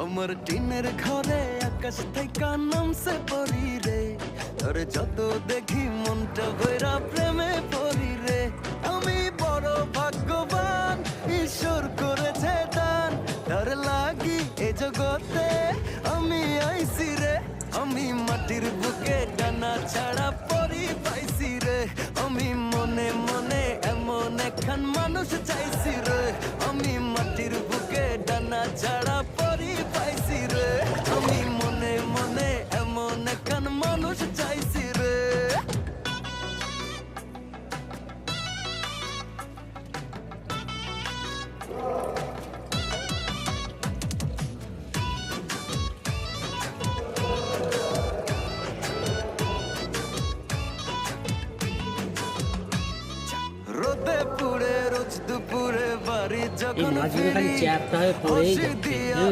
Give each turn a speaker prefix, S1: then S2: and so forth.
S1: আমার টিনের ঘরে আকাশ থেকে নামছে পরি রে, তোর যত দেখি মনটা ভৈরা প্রেমে পড়ি রে। আমি বড় ভাগ্যবান, ঈশ্বর করেছে দান, তার লাগি এ জগতে আমি আইছি রে। আমি মাটির বুকে ডানা ছাড়া পরি পাইছি রে, আমি মনে মনে এমন একখান মানুষ চাইছি রে। আমি মাটির বুকে ডানা ছাড়া পরি পাইছি রে, আমি মনে মনে এমন একখান মানুষ চাইছি রে। রোদে পুড়ে রোজ দুপুরে বাড়ি
S2: এই
S1: যখন
S2: মাঝখানে খালি
S1: ফিরি,
S2: চ্যাপ্টা হয়ে পড়েই
S1: হসি
S2: যাচ্ছে।
S1: দিয়া